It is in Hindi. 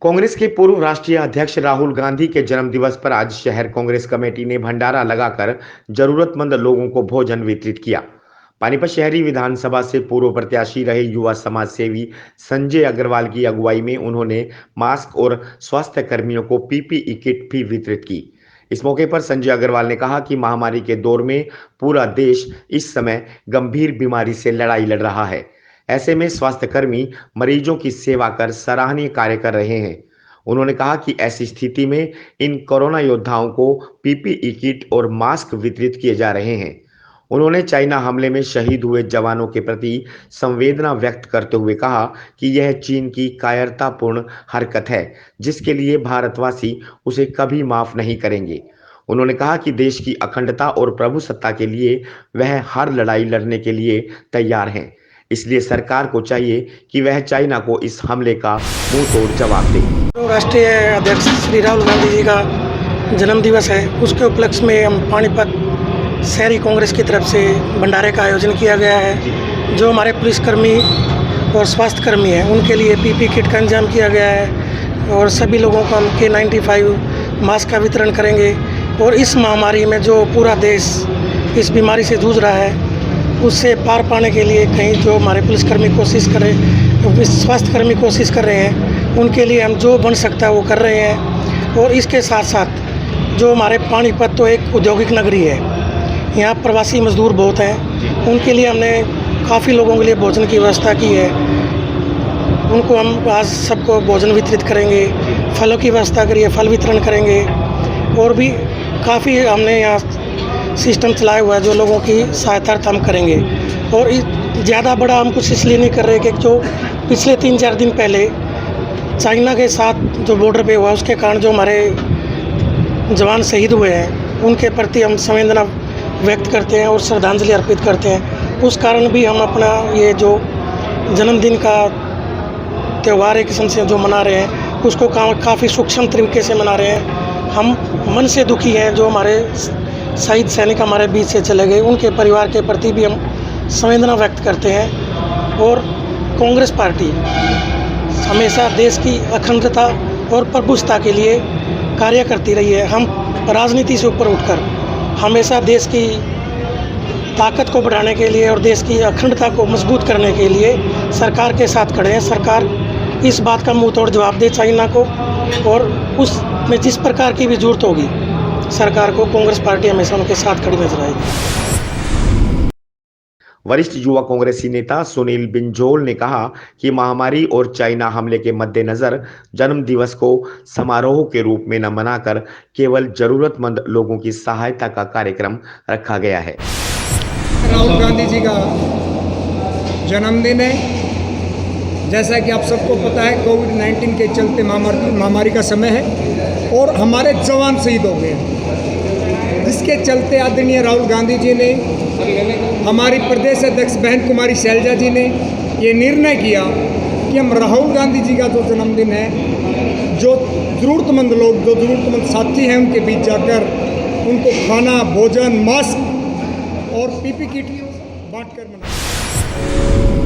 कांग्रेस के पूर्व राष्ट्रीय अध्यक्ष राहुल गांधी के जन्मदिवस पर आज शहर कांग्रेस कमेटी ने भंडारा लगाकर जरूरतमंद लोगों को भोजन वितरित किया। पानीपत शहरी विधानसभा से पूर्व प्रत्याशी रहे युवा समाज सेवी संजय अग्रवाल की अगुवाई में उन्होंने मास्क और स्वास्थ्य कर्मियों को पीपीई किट भी वितरित की। इस मौके पर संजय अग्रवाल ने कहा कि महामारी के दौर में पूरा देश इस समय गंभीर बीमारी से लड़ाई लड़ रहा है। ऐसे में स्वास्थ्यकर्मी मरीजों की सेवा कर सराहनीय कार्य कर रहे हैं। उन्होंने कहा कि ऐसी स्थिति में इन कोरोना योद्धाओं को पीपीई किट और मास्क वितरित किए जा रहे हैं। उन्होंने चाइना हमले में शहीद हुए जवानों के प्रति संवेदना व्यक्त करते हुए कहा कि यह चीन की कायरतापूर्ण हरकत है, जिसके लिए भारतवासी उसे कभी माफ नहीं करेंगे। उन्होंने कहा कि देश की अखंडता और प्रभुसत्ता के लिए वह हर लड़ाई लड़ने के लिए तैयार हैं। इसलिए सरकार को चाहिए कि वह चाइना को इस हमले का मुंह तोड़ जवाब दे। तो राष्ट्रीय अध्यक्ष श्री राहुल गांधी जी का जन्म दिवस है, उसके उपलक्ष्य में हम पानीपत शहरी कांग्रेस की तरफ से भंडारे का आयोजन किया गया है। जो हमारे पुलिसकर्मी और स्वास्थ्यकर्मी हैं उनके लिए पीपी किट का इंतजाम किया गया है और सभी लोगों को हम K95 मास्क का वितरण करेंगे। और इस महामारी में जो पूरा देश इस बीमारी से जूझ रहा है उससे पार पाने के लिए कहीं जो हमारे पुलिसकर्मी कोशिश कर रहे, स्वास्थ्यकर्मी कोशिश कर रहे हैं, उनके लिए हम जो बन सकता है वो कर रहे हैं। और इसके साथ साथ जो हमारे पानीपत तो एक औद्योगिक नगरी है, यहाँ प्रवासी मजदूर बहुत हैं, उनके लिए हमने काफ़ी लोगों के लिए भोजन की व्यवस्था की है। उनको हम आज सबको भोजन वितरित करेंगे, फलों की व्यवस्था करिए, फल वितरण करेंगे। और भी काफ़ी हमने यहाँ सिस्टम चलाया हुआ है जो लोगों की सहायता हम करेंगे। और ज़्यादा बड़ा हम कुछ इसलिए नहीं कर रहे कि जो पिछले 3-4 दिन पहले चाइना के साथ जो बॉर्डर पे हुआ उसके कारण जो हमारे जवान शहीद हुए हैं उनके प्रति हम संवेदना व्यक्त करते हैं और श्रद्धांजलि अर्पित करते हैं। उस कारण भी हम अपना ये जो जन्मदिन का त्यौहार एक किस्म से जो मना रहे हैं उसको काफ़ी सूक्ष्म तरीके से मना रहे हैं। हम मन से दुखी हैं जो हमारे शहीद सैनिक हमारे बीच से चले गए, उनके परिवार के प्रति भी हम संवेदना व्यक्त करते हैं। और कांग्रेस पार्टी हमेशा देश की अखंडता और प्रभुसत्ता के लिए कार्य करती रही है। हम राजनीति से ऊपर उठकर हमेशा देश की ताकत को बढ़ाने के लिए और देश की अखंडता को मजबूत करने के लिए सरकार के साथ खड़े हैं। सरकार इस बात का मुंह तोड़ जवाब दे चाइना को, और उसमें जिस प्रकार की भी जरूरत होगी सरकार को कांग्रेस पार्टी हमेशा उनके साथ खड़ी नजर आएगी। वरिष्ठ युवा कांग्रेसी नेता सुनील बिंजोल ने कहा कि महामारी और चाइना हमले के मद्देनजर जन्म दिवस को समारोह के रूप में न मनाकर केवल जरूरतमंद लोगों की सहायता का कार्यक्रम रखा गया है। राहुल गांधी जी का जन्मदिन है। जैसा कि आप सबको पता है कोविड-19 के चलते महामारी का समय है और हमारे जवान शहीद हो गए, जिसके चलते आदरणीय राहुल गांधी जी ने, हमारी प्रदेश अध्यक्ष बहन कुमारी शैलजा जी ने ये निर्णय किया कि हम राहुल गांधी जी का जो जन्मदिन है, जो ज़रूरतमंद लोग, जो ज़रूरतमंद साथी हैं उनके बीच जाकर उनको खाना, भोजन, मास्क और पीपी किट बांट कर मनाएं।